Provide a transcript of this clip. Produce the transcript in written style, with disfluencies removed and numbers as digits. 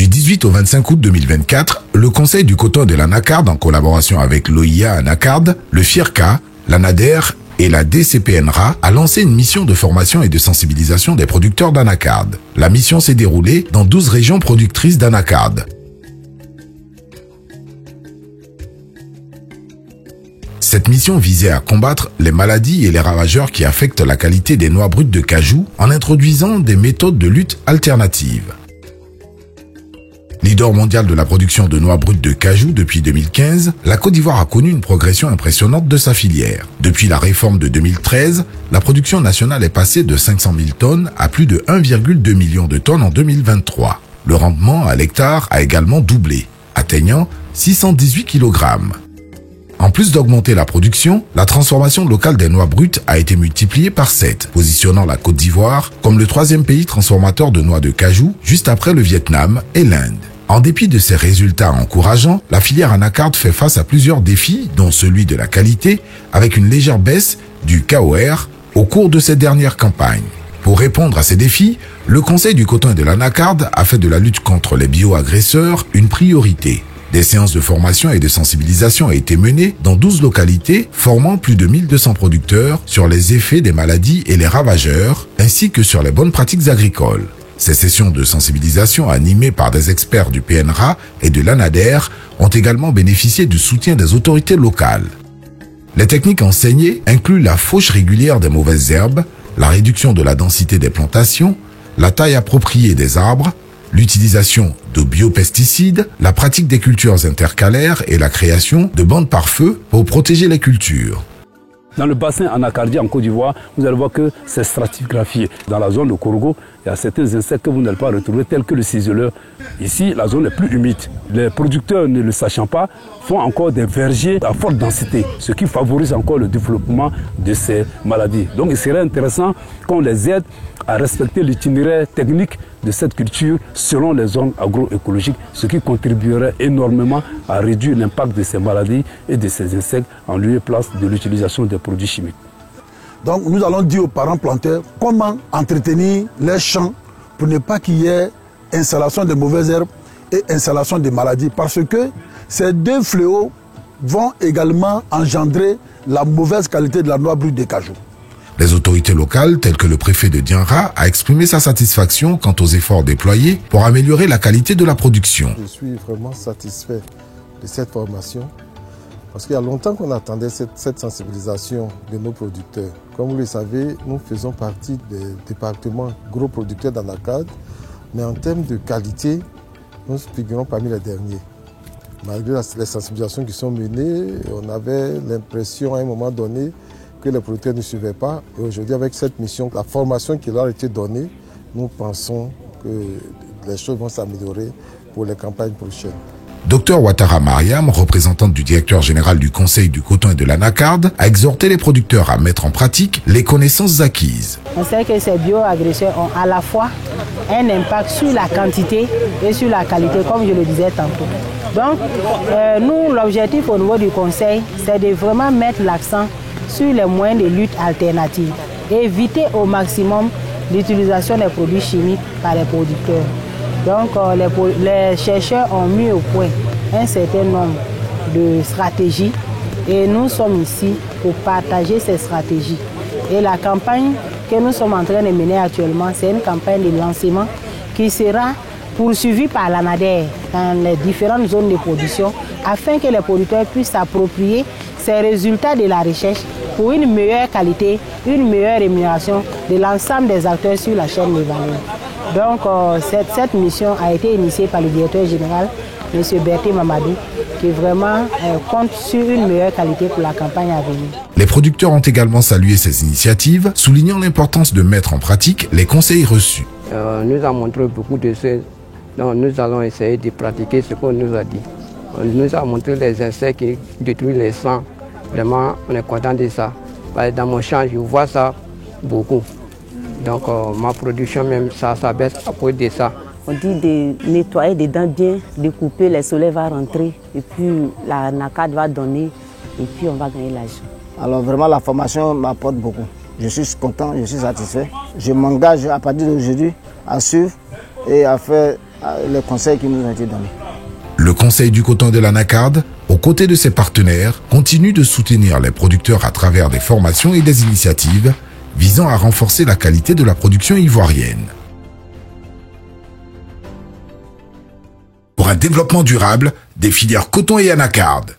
Du 18 au 25 août 2024, le Conseil du coton et de l'anacarde, en collaboration avec l'OIA Anacarde, le FIRCA, l'ANADER et la DCPNRA, a lancé une mission de formation et de sensibilisation des producteurs d'anacarde. La mission s'est déroulée dans 12 régions productrices d'anacarde. Cette mission visait à combattre les maladies et les ravageurs qui affectent la qualité des noix brutes de cajou en introduisant des méthodes de lutte alternatives. Leader mondial de la production de noix brutes de cajou depuis 2015, la Côte d'Ivoire a connu une progression impressionnante de sa filière. Depuis la réforme de 2013, la production nationale est passée de 500 000 tonnes à plus de 1,2 million de tonnes en 2023. Le rendement à l'hectare a également doublé, atteignant 618 kg. En plus d'augmenter la production, la transformation locale des noix brutes a été multipliée par 7, positionnant la Côte d'Ivoire comme le 3e pays transformateur de noix de cajou, juste après le Vietnam et l'Inde. En dépit de ces résultats encourageants, la filière anacarde fait face à plusieurs défis, dont celui de la qualité, avec une légère baisse du KOR au cours de cette dernière campagne. Pour répondre à ces défis, le Conseil du coton et de l'anacarde a fait de la lutte contre les bioagresseurs une priorité. Des séances de formation et de sensibilisation ont été menées dans 12 localités, formant plus de 1200 producteurs sur les effets des maladies et les ravageurs, ainsi que sur les bonnes pratiques agricoles. Ces sessions de sensibilisation animées par des experts du PNRA et de l'ANADER ont également bénéficié du soutien des autorités locales. Les techniques enseignées incluent la fauche régulière des mauvaises herbes, la réduction de la densité des plantations, la taille appropriée des arbres, l'utilisation de biopesticides, la pratique des cultures intercalaires et la création de bandes par feu pour protéger les cultures. Dans le bassin anacardien en Côte d'Ivoire, vous allez voir que c'est stratigraphié. Dans la zone de Corgo, il y a certains insectes que vous n'allez pas retrouver, tels que le ciseleur. Ici, la zone est plus humide. Les producteurs, ne le sachant pas, font encore des vergers à forte densité, ce qui favorise encore le développement de ces maladies. Donc il serait intéressant qu'on les aide à respecter l'itinéraire technique de cette culture selon les zones agroécologiques, ce qui contribuerait énormément à réduire l'impact de ces maladies et de ces insectes en lieu et place de l'utilisation des produits chimiques. Donc nous allons dire aux parents planteurs comment entretenir les champs pour ne pas qu'il y ait installation de mauvaises herbes et installation de maladies, parce que ces deux fléaux vont également engendrer la mauvaise qualité de la noix brute de cajou. Les autorités locales, telles que le préfet de Dianra, a exprimé sa satisfaction quant aux efforts déployés pour améliorer la qualité de la production. Je suis vraiment satisfait de cette formation parce qu'il y a longtemps qu'on attendait cette sensibilisation de nos producteurs. Comme vous le savez, nous faisons partie des départements gros producteurs d'anacarde, mais en termes de qualité, nous figurons parmi les derniers. Malgré les sensibilisations qui sont menées, on avait l'impression à un moment donné que les producteurs ne suivaient pas. Et aujourd'hui, avec cette mission, la formation qui leur a été donnée, nous pensons que les choses vont s'améliorer pour les campagnes prochaines. Dr Ouattara Mariam, représentante du directeur général du Conseil du coton et de l'anacarde, a exhorté les producteurs à mettre en pratique les connaissances acquises. On sait que ces bioagresseurs ont à la fois un impact sur la quantité et sur la qualité, comme je le disais tantôt. Donc, nous, l'objectif au niveau du Conseil, c'est de vraiment mettre l'accent sur les moyens de lutte alternatives et éviter au maximum l'utilisation des produits chimiques par les producteurs. Donc les chercheurs ont mis au point un certain nombre de stratégies et nous sommes ici pour partager ces stratégies. Et la campagne que nous sommes en train de mener actuellement, c'est une campagne de lancement qui sera poursuivie par l'ANADER dans les différentes zones de production afin que les producteurs puissent s'approprier ces résultats de la recherche pour une meilleure qualité, une meilleure rémunération de l'ensemble des acteurs sur la chaîne de valeur. Donc cette mission a été initiée par le directeur général, M. Berté Mamadou, qui vraiment compte sur une meilleure qualité pour la campagne à venir. Les producteurs ont également salué ces initiatives, soulignant l'importance de mettre en pratique les conseils reçus. Nous a montré beaucoup de choses, donc nous allons essayer de pratiquer ce qu'on nous a dit. On nous a montré les insectes qui détruisent les sangs. Vraiment, on est content de ça. Dans mon champ, je vois ça beaucoup. Donc ma production même, ça baisse à cause de ça. On dit de nettoyer des dents bien, de couper, le soleil va rentrer et puis la anacarde va donner et puis on va gagner l'argent. Alors vraiment la formation m'apporte beaucoup. Je suis content, je suis satisfait. Je m'engage à partir d'aujourd'hui à suivre et à faire les conseils qui nous ont été donnés. Le Conseil du coton de l'Anacarde, aux côtés de ses partenaires, continue de soutenir les producteurs à travers des formations et des initiatives visant à renforcer la qualité de la production ivoirienne. Pour un développement durable des filières coton et anacarde.